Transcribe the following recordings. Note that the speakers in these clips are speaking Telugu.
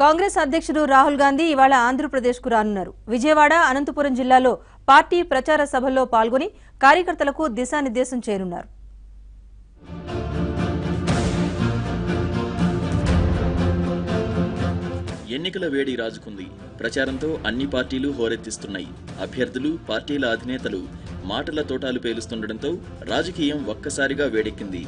కాంగ్రెస్ అధ్యక్షుడు రాహుల్ గాంధీ ఇవాళ ఆంధ్రప్రదేశ్కు రానున్నారు. విజయవాడ, అనంతపురం జిల్లాలో పార్టీ ప్రచార సభల్లో పాల్గొని కార్యకర్తలకు దిశానిర్దేశం చేయనున్నారు. ఎన్నికల వేడి రాజుకుంది. ప్రచారంతో అన్ని పార్టీలు హోరెత్తిస్తున్నాయి. అభ్యర్థులు, పార్టీల అధినేతలు మాటల తోటాలు పేలుస్తుండటంతో రాజకీయం ఒక్కసారిగా వేడెక్కింది.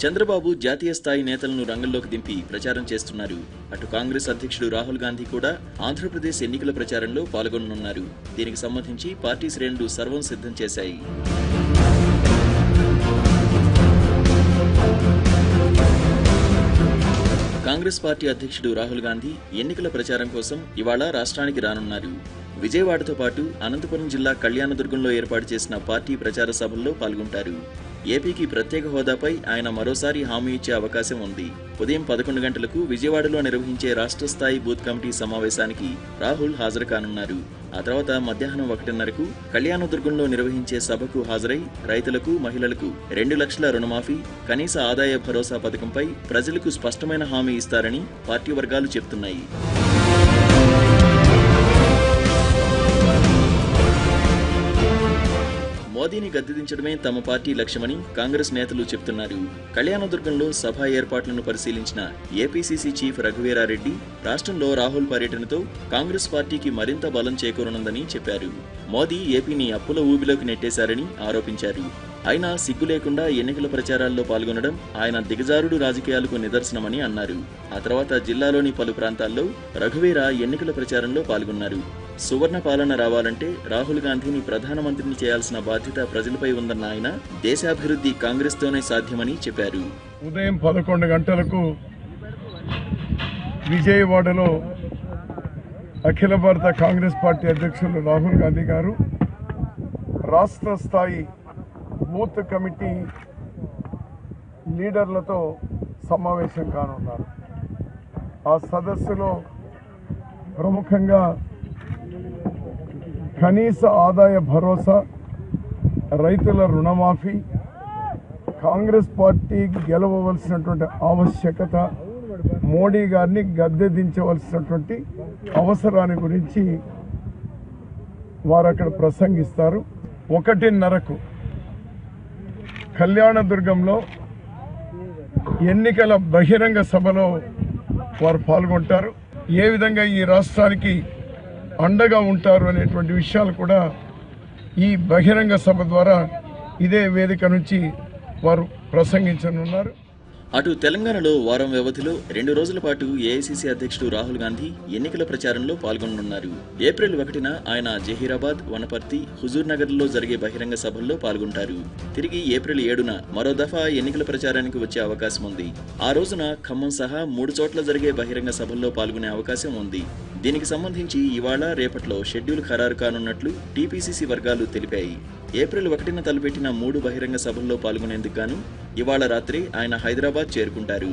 చంద్రబాబు జాతీయ స్థాయి నేతలను రంగంలోకి దింపి ప్రచారం చేస్తున్నారు. అటు కాంగ్రెస్ అధ్యక్షుడు రాహుల్ గాంధీ కూడా ఆంధ్రప్రదేశ్ ఎన్నికల ప్రచారంలో పాల్గొననున్నారు. దీనికి సంబంధించి పార్టీ శ్రేణులు సర్వం సిద్ధం చేశాయి. కాంగ్రెస్ పార్టీ అధ్యక్షుడు రాహుల్ గాంధీ ఎన్నికల ప్రచారం కోసం ఇవాళ రాష్ట్రానికి రానున్నారు. విజయవాడతో పాటు అనంతపురం జిల్లా కళ్యాణదుర్గంలో ఏర్పాటు చేసిన పార్టీ ప్రచార సభల్లో పాల్గొంటారు. ఏపీకి ప్రత్యేక హోదాపై ఆయన మరోసారి హామీ ఇచ్చే అవకాశం ఉంది. ఉదయం 11 గంటలకు విజయవాడలో నిర్వహించే రాష్ట్ర స్థాయి బూత్ కమిటీ సమావేశానికి రాహుల్ హాజరు కానున్నారు. ఆ తర్వాత మధ్యాహ్నం 1:30కు కళ్యాణదుర్గంలో నిర్వహించే సభకు హాజరై రైతులకు, మహిళలకు 2 లక్షల రుణమాఫీ, కనీస ఆదాయ భరోసా పథకంపై ప్రజలకు స్పష్టమైన హామీ ఇస్తారని పార్టీ వర్గాలు చెబుతున్నాయి. మోదీని గద్దెదించడమే తమ పార్టీ లక్ష్యమని కాంగ్రెస్ నేతలు చెబుతున్నారు. కళ్యాణదుర్గంలో సభ ఏర్పాట్లను పరిశీలించిన ఏపీసీసీ చీఫ్ రఘువీరారెడ్డి రాష్ట్రంలో రాహుల్ పర్యటనతో కాంగ్రెస్ పార్టీకి మరింత బలం చేకూరనుందని చెప్పారు. మోదీ ఏపీని అప్పుల ఊబిలోకి నెట్టేశారని ఆరోపించారు. అయినా సిగ్గు లేకుండా ఎన్నికల ప్రచారాల్లో పాల్గొనడం ఆయన దిగజారుడు రాజకీయాలకు నిదర్శనమని అన్నారు. ఆ తర్వాత జిల్లాలోని పలు ప్రాంతాల్లో రఘువీర ఎన్నికల ప్రచారంలో పాల్గొన్నారు. సువర్ణ పాలన రావాలంటే రాహుల్ గాంధీని ప్రధానమంత్రిని చేయాల్సిన బాధ్యత ప్రజలపై ఉందన్న ఆయన దేశాభివృద్ధి కాంగ్రెస్ తోనే సాధ్యమని చెప్పారు. ఉదయం 11 గంటలకు విజయవాడలో అఖిల భారత కాంగ్రెస్ పార్టీ అధ్యక్షులు రాహుల్ గాంధీ గారు రాష్ట్ర స్థాయి బూత్ కమిటీ లీడర్లతో సమావేశం కానున్నారు. ఆ సదస్సులో ప్రముఖంగా కనీస ఆదాయ భరోసా, రైతుల రుణమాఫీ, కాంగ్రెస్ పార్టీ గెలవవలసినటువంటి ఆవశ్యకత, మోడీ గారిని గద్దె దించవలసినటువంటి అవసరాన్ని గురించి వారు అక్కడ ప్రసంగిస్తారు. 1:30కు కళ్యాణదుర్గంలో ఎన్నికల బహిరంగ సభలో వారు పాల్గొంటారు. ఏ విధంగా ఈ రాష్ట్రానికి అండగా ఉంటారు అనేటువంటి విషయాలు కూడా ఈ బహిరంగ సభ ద్వారా ఇదే వేదిక నుంచి వారు ప్రసంగించనున్నారు. అటు తెలంగాణలో వారం వ్యవధిలో 2 రోజుల పాటు ఏఐసీసీ అధ్యక్షుడు రాహుల్ గాంధీ ఎన్నికల ప్రచారంలో పాల్గొననున్నారు. ఏప్రిల్ 1న ఆయన జహీరాబాద్, వనపర్తి, హుజూర్ నగర్లో జరిగే బహిరంగ సభల్లో పాల్గొంటారు. తిరిగి ఏప్రిల్ 7న మరో దఫా ఎన్నికల ప్రచారానికి వచ్చే అవకాశం ఉంది. ఆ రోజున ఖమ్మం సహా 3 చోట్ల జరిగే బహిరంగ సభల్లో పాల్గొనే అవకాశం ఉంది. దీనికి సంబంధించి ఇవాళ, రేపట్లో షెడ్యూల్ ఖరారు కానున్నట్లు టీపీసీసీ వర్గాలు తెలిపాయి. ఏప్రిల్ 1న తలపెట్టిన 3 బహిరంగ సభల్లో పాల్గొనేందుకు గాను ఇవాళ రాత్రి ఆయన హైదరాబాద్ చేరుకుంటారు.